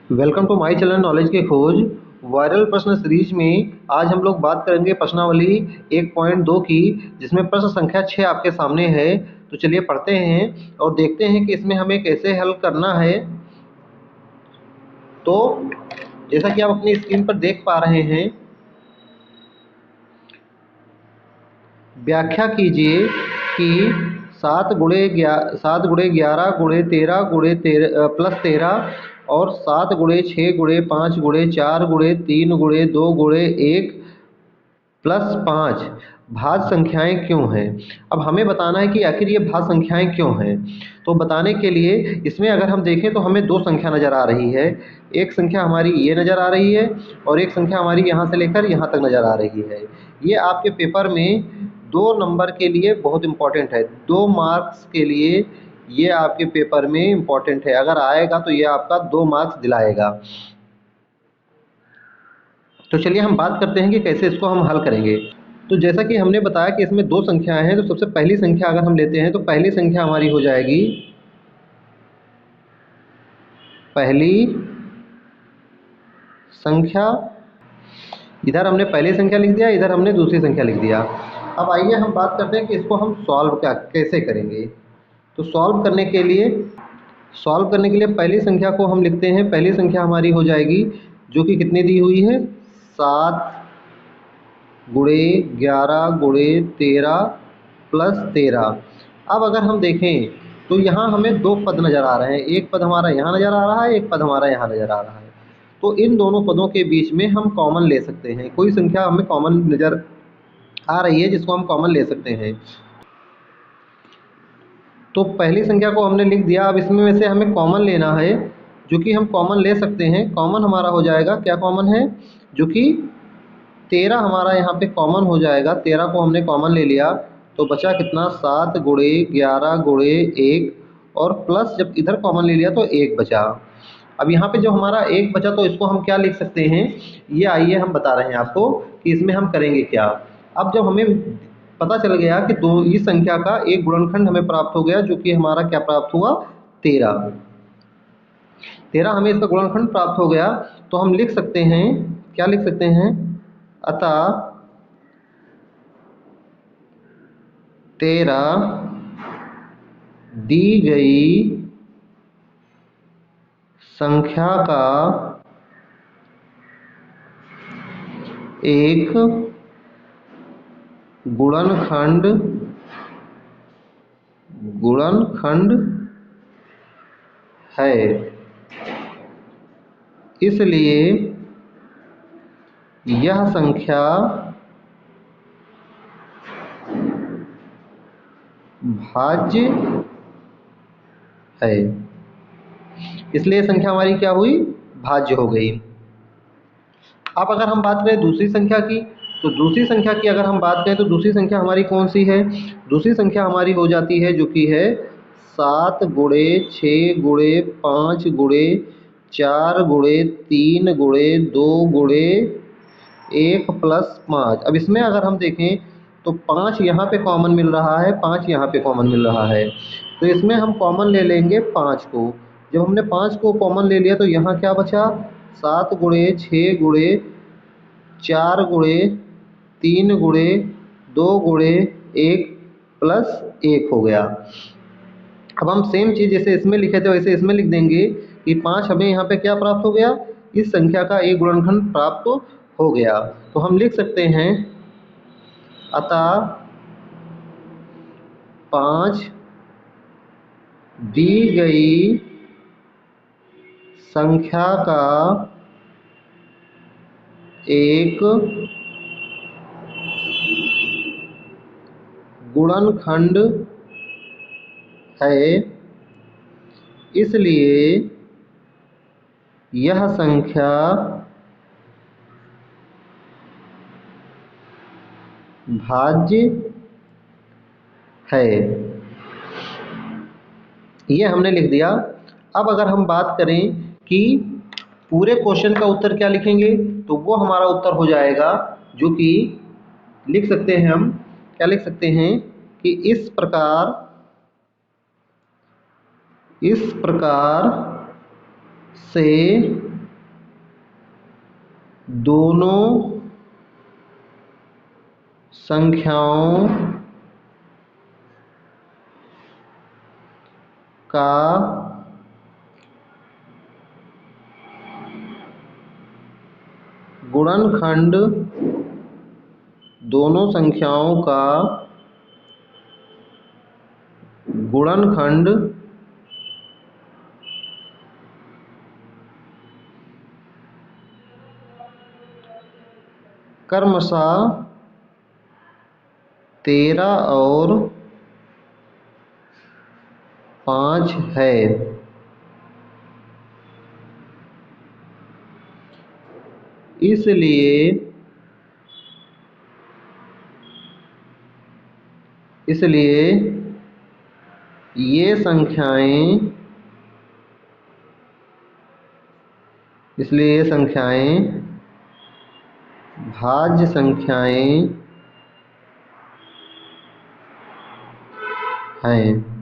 Welcome to my channel knowledge की खोज। Viral प्रश्न सीरीज में आज हम लोग बात करेंगे प्रश्नावली 1.2 की, जिसमें प्रश्न संख्या 6 आपके सामने है। तो चलिए पढ़ते हैं और देखते हैं कि इसमें हमें कैसे हल करना है। तो जैसा कि आप अपनी स्क्रीन पर देख पा रहे हैं, व्याख्या कीजिए कि 7 गुणे 11 गुणे 13 गुणे 13 प्लस 13 और 7 गुणे 6 गुणे 5 गुणे 4 गुणे 3 गुणे 2 गुणे 1 प्लस 5 भाज्य संख्याएं क्यों हैं। अब हमें बताना है कि आखिर ये भाज्य संख्याएं क्यों हैं। तो बताने के लिए इसमें अगर हम देखें तो हमें दो संख्या नज़र आ रही है। एक संख्या हमारी ये नज़र आ रही है और एक संख्या हमारी यहाँ से लेकर यहाँ तक नज़र आ रही है। ये आपके पेपर में 2 नंबर के लिए बहुत इम्पोर्टेंट है, 2 मार्क्स के लिए ये आपके पेपर में इम्पोर्टेंट है। अगर आएगा तो ये आपका 2 मार्क्स दिलाएगा। तो चलिए हम बात करते हैं कि कैसे इसको हम हल करेंगे। तो जैसा कि हमने बताया कि इसमें 2 संख्याएं हैं, तो सबसे पहली संख्या अगर हम लेते हैं तो पहली संख्या हमारी हो जाएगी, पहली संख्या, इधर हमने पहली संख्या लिख दिया, इधर हमने दूसरी संख्या लिख दिया। अब आइए हम बात करते हैं कि इसको हम सॉल्व कैसे करेंगे। तो सॉल्व करने के लिए पहली संख्या को हम लिखते हैं। पहली संख्या हमारी हो जाएगी जो कि कितनी दी हुई है, 7 गुणे 11 गुणे 13 प्लस 13। अब अगर हम देखें तो यहाँ हमें 2 पद नज़र आ रहे हैं, एक पद हमारा यहाँ नज़र आ रहा है, एक पद हमारा यहाँ नज़र आ रहा है। तो इन दोनों पदों के बीच में हम कॉमन ले सकते हैं। कोई संख्या हमें कॉमन नज़र आ रही है जिसको हम कॉमन ले सकते हैं। तो पहली संख्या को हमने लिख दिया। अब इसमें में से हमें कॉमन लेना है, जो कि हम कॉमन ले सकते हैं। कॉमन हमारा हो जाएगा, क्या कॉमन है, जो कि 13 हमारा यहाँ पे कॉमन हो जाएगा। 13 को हमने कॉमन ले लिया तो बचा कितना, 7 गुणे 11 गुणे 1 और प्लस जब इधर कॉमन ले लिया तो 1 बचा। अब यहाँ पे जो हमारा 1 बचा तो इसको हम क्या लिख सकते हैं, ये आइए हम बता रहे हैं आपको कि इसमें हम करेंगे क्या। अब जब हमें पता चल गया कि इस संख्या का एक गुणनखंड हमें प्राप्त हो गया, जो कि हमारा क्या प्राप्त हुआ, 13 हमें इसका गुणनखंड प्राप्त हो गया। तो हम लिख सकते हैं, क्या लिख सकते हैं, अतः 13 दी गई संख्या का एक गुणनखंड है, इसलिए यह संख्या भाज्य है। इसलिए संख्या हमारी क्या हुई, भाज्य हो गई। अब अगर हम बात करें दूसरी संख्या की, तो दूसरी संख्या की अगर हम बात करें तो दूसरी संख्या हमारी कौन सी है, दूसरी संख्या हमारी हो जाती है जो कि है 7 गुणे 6 गुणे 5 गुणे 4 गुणे 3 गुणे 2 गुणे 1 प्लस 5। अब इसमें अगर हम देखें तो 5 यहाँ पे कॉमन मिल रहा है, 5 यहाँ पे कॉमन मिल रहा है। तो इसमें हम कॉमन ले लेंगे 5 को। जब हमने 5 को कॉमन ले लिया तो यहाँ क्या बचा, 7 गुणे 6 गुणे 4 गुणे 3 गुणे 2 गुणे 1 प्लस 1 हो गया। अब हम सेम चीज़ जैसे इसमें लिखे थे वैसे इसमें लिख देंगे कि 5 हमें यहाँ पे क्या प्राप्त हो गया, इस संख्या का एक गुणनखंड प्राप्त हो गया। तो हम लिख सकते हैं, अतः 5 दी गई संख्या का एक गुणनखंड है, इसलिए यह संख्या भाज्य है। ये हमने लिख दिया। अब अगर हम बात करें कि पूरे क्वेश्चन का उत्तर क्या लिखेंगे, तो वो हमारा उत्तर हो जाएगा, जो कि लिख सकते हैं हम, क्या लिख सकते हैं कि इस प्रकार से दोनों संख्याओं का गुणनखंड दोनों संख्याओं का गुणनखंड क्रमशः 13 और 5 है। इसलिए ये संख्याएं भाज्य संख्याएं हैं।